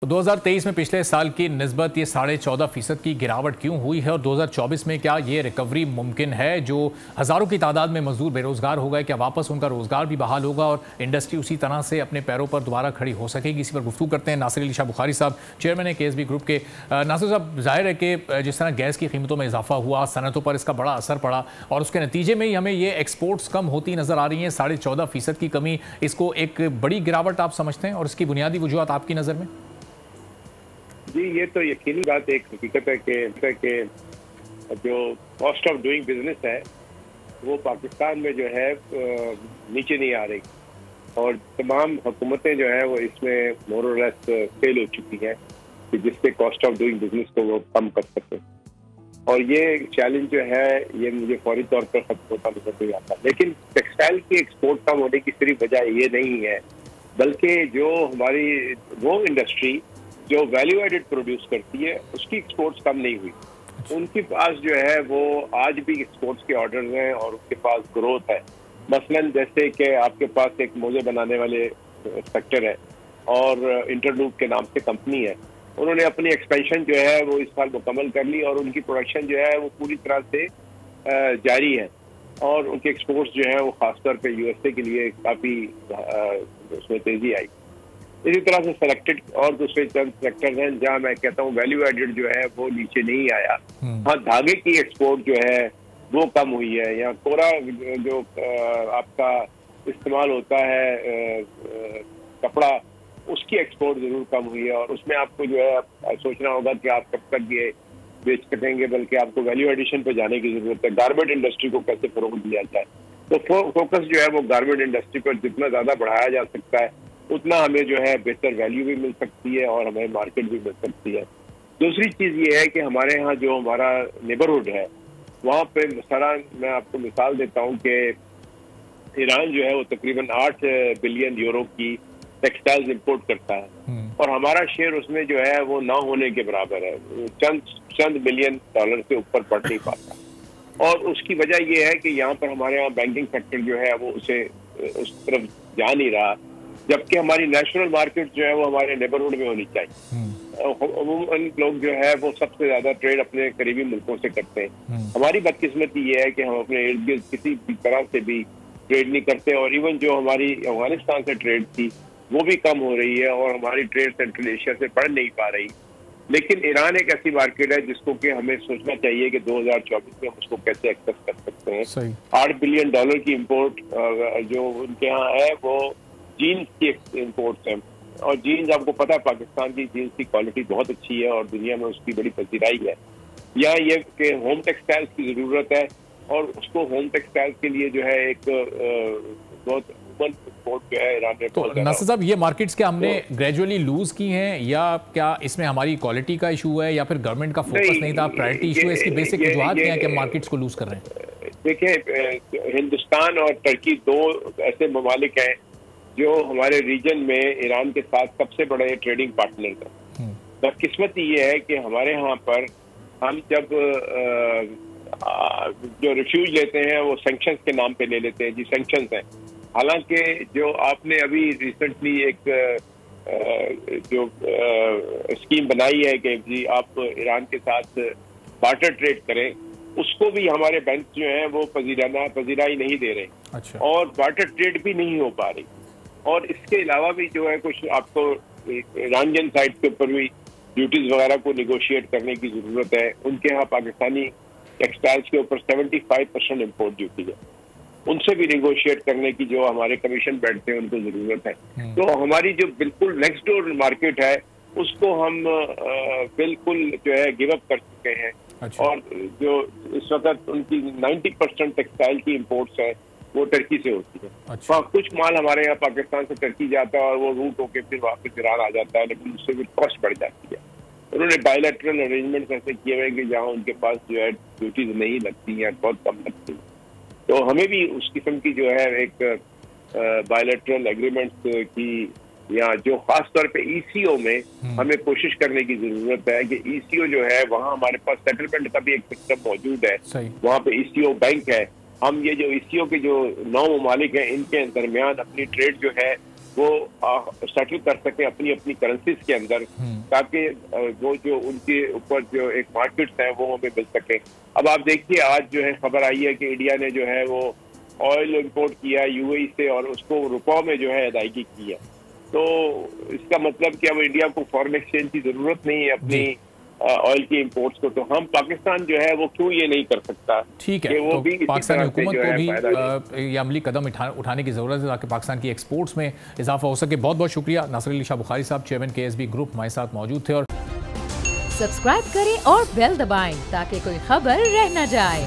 2023 में पिछले साल की निस्बत ये 14.5% की गिरावट क्यों हुई है और 2024 में क्या ये रिकवरी मुमकिन है? जो हज़ारों की तादाद में मजदूर बेरोजगार हो गए, क्या वापस उनका रोजगार भी बहाल होगा और इंडस्ट्री उसी तरह से अपने पैरों पर दोबारा खड़ी हो सकेगी? इसी पर गुफ्तगू करते हैं नासिर अली शाह बुखारी साहब, चेयरमैन है KSB ग्रुप के। नासिर साहब, जाहिर है कि जिस तरह गैस की कीमतों में इजाफा हुआ, सनतों पर इसका बड़ा असर पड़ा और उसके नतीजे में ही हमें ये एक्सपोर्ट्स कम होती नजर आ रही हैं। 14.5% की कमी, इसको एक बड़ी गिरावट आप समझते हैं और इसकी बुनियादी वजूहत आपकी नज़र में? जी, ये तो यकीनी बात एक हकीकत है कि जो कॉस्ट ऑफ डूइंग बिजनेस है वो पाकिस्तान में जो है नीचे नहीं आ रही और तमाम हुकूमतें जो है वो इसमें मोर और लेस फेल हो चुकी हैं कि जिससे कॉस्ट ऑफ डूइंग बिजनेस को वो कम कर सके। और ये चैलेंज जो है ये मुझे फौरी तौर पर खत्म होता नजर नहीं आता। लेकिन टेक्सटाइल की एक्सपोर्ट कम होने की सिर्फ वजह ये नहीं है, बल्कि जो हमारी वो इंडस्ट्री जो वैल्यू एडेड प्रोड्यूस करती है उसकी एक्सपोर्ट्स कम नहीं हुई। उनके पास जो है वो आज भी एक्सपोर्ट्स के ऑर्डर्स हैं और उनके पास ग्रोथ है। मसलन जैसे कि आपके पास एक मोजे बनाने वाले सेक्टर है और इंटरलूप के नाम से कंपनी है, उन्होंने अपनी एक्सपेंशन जो है वो इस साल मुकम्मल कर ली और उनकी प्रोडक्शन जो है वो पूरी तरह से जारी है और उनके एक्सपोर्ट्स जो है वो खासतौर पे USA के लिए काफ़ी उसमें तेजी आई। इसी तरह से सेलेक्टेड और दूसरे चंद सेक्टर्स हैं जहां मैं कहता हूं वैल्यू एडेड जो है वो नीचे नहीं आया। हाँ, धागे की एक्सपोर्ट जो है वो कम हुई है, या कोरा जो आपका इस्तेमाल होता है कपड़ा, उसकी एक्सपोर्ट जरूर कम हुई है और उसमें आपको जो है सोचना होगा कि आप कब तक ये बेच सकेंगे, बल्कि आपको वैल्यू एडिशन पे जाने की जरूरत है। गारमेंट इंडस्ट्री को कैसे फरोग दिया जाए, तो फोकस जो है वो गारमेंट इंडस्ट्री पर जितना ज्यादा बढ़ाया जा सकता है उतना हमें जो है बेहतर वैल्यू भी मिल सकती है और हमें मार्केट भी मिल सकती है। दूसरी चीज ये है कि हमारे यहाँ जो हमारा नेबरहुड है वहाँ पे सारा, मैं आपको मिसाल देता हूँ कि ईरान जो है वो तकरीबन 8 बिलियन यूरो की टेक्सटाइल्स इंपोर्ट करता है और हमारा शेयर उसमें जो है वो ना होने के बराबर है, चंद मिलियन डॉलर से ऊपर पड़ नहीं पाता। और उसकी वजह ये है कि यहाँ पर हमारे यहाँ बैंकिंग सेक्टर जो है वो उस तरफ जा नहीं रहा, जबकि हमारी नेशनल मार्केट जो है वो हमारे नेबरहुड में होनी चाहिए। अमूमन लोग जो है वो सबसे ज्यादा ट्रेड अपने करीबी मुल्कों से करते हैं। हमारी बदकिस्मती ये है कि हम अपने इर्द गिर्द किसी भी तरह से भी ट्रेड नहीं करते और इवन जो हमारी अफगानिस्तान से ट्रेड थी वो भी कम हो रही है और हमारी ट्रेड सेंट्रल एशिया से बढ़ नहीं पा रही। लेकिन ईरान एक ऐसी मार्केट है जिसको कि हमें सोचना चाहिए कि 2024 में हम उसको कैसे एक्सेस कर सकते हैं। 8 बिलियन डॉलर की इम्पोर्ट जो उनके यहाँ है वो जीन्स की इम्पोर्ट्स हैं और जीन्स आपको पता है पाकिस्तान की जीन्स की क्वालिटी बहुत अच्छी है और दुनिया में उसकी बड़ी पसीराई है। यहाँ ये कि होम टेक्सटाइल्स की ज़रूरत है और उसको होम टेक्सटाइल्स के लिए जो है एक बहुत सपोर्ट जो है ईरान ने। तो नासिर साहब, ये मार्केट्स क्या हमने ग्रेजुअली लूज की हैं या क्या इसमें हमारी क्वालिटी का इशू है या फिर गवर्नमेंट का फोकस नहीं था, प्रायोरिटी इशू है? इसकी बेसिक वजूहत क्या है कि मार्केट्स को लूज कर रहे हैं? देखिए, हिंदुस्तान और टर्की दो ऐसे ममालिक हैं जो हमारे रीजन में ईरान के साथ सबसे बड़े ट्रेडिंग पार्टनर हैं। बदकिस्मती ये है कि हमारे यहाँ पर हम जब जो रिफ्यूज लेते हैं वो सैंक्शंस के नाम पे ले लेते हैं। जी, सैंक्शंस हैं, हालांकि जो आपने अभी रिसेंटली एक जो स्कीम बनाई है कि जी आप ईरान के साथ बार्टर ट्रेड करें, उसको भी हमारे बैंक जो हैं वो पजीराई नहीं दे रहे। अच्छा। और बार्टर ट्रेड भी नहीं हो पा रही और इसके अलावा भी जो है कुछ आपको ईरानियन साइड के ऊपर भी ड्यूटीज वगैरह को निगोशिएट करने की जरूरत है। उनके यहाँ पाकिस्तानी टेक्सटाइल्स के ऊपर 75% इम्पोर्ट ड्यूटी है, उनसे भी निगोशिएट करने की जो हमारे कमीशन बैठते हैं उनको जरूरत है। तो हमारी जो बिल्कुल नेक्स्ट डोर मार्केट है उसको हम बिल्कुल जो है गिव अप कर चुके हैं। अच्छा। और जो इस वक्त उनकी 90% टेक्सटाइल की इम्पोर्ट्स है वो टर्की से होती है। अच्छा। कुछ माल हमारे यहाँ पाकिस्तान से टर्की जाता है और वो रूट होके फिर वापस ईरान आ जाता है, लेकिन उससे भी कॉस्ट बढ़ जाती है। उन्होंने बायलैटरल अरेंजमेंट ऐसे किए हुए कि जहाँ उनके पास जो है ड्यूटीज नहीं लगती हैं, बहुत कम लगती हैं। तो हमें भी उस किस्म की जो है एक बायलैटरल एग्रीमेंट्स की, या जो खास तौर पे ECO में हमें कोशिश करने की जरूरत है कि ECO जो है वहाँ हमारे पास सेटलमेंट का भी एक सिस्टम मौजूद है। वहाँ पे ECO बैंक है। हम ये जो ECO के जो 9 ममालिक हैं इनके दरमियान अपनी ट्रेड जो है वो सेटल कर सके अपनी अपनी करेंसीज के अंदर, ताकि वो जो उनके ऊपर जो एक मार्केट्स है वो हमें मिल सके। अब आप देखिए आज जो है खबर आई है कि इंडिया ने जो है वो ऑयल इंपोर्ट किया यूएई से और उसको रुपयों में जो है अदायगी की है। तो इसका मतलब कि अब इंडिया को फॉरेन एक्सचेंज की जरूरत नहीं है अपनी ऑयल की इंपोर्ट्स को, तो हम पाकिस्तान जो है वो क्यों ये नहीं कर सकता। ठीक है, तो पाकिस्तानी हुकूमत को भी ये अमली कदम उठाने की जरूरत है ताकि पाकिस्तान की एक्सपोर्ट्स में इजाफा हो सके। बहुत बहुत शुक्रिया। नासिर अली शाह बुखारी साहब, चेयरमैन KSB ग्रुप, हमारे साथ मौजूद थे। और सब्सक्राइब करें और बेल दबाएं ताकि कोई खबर रह न जाए।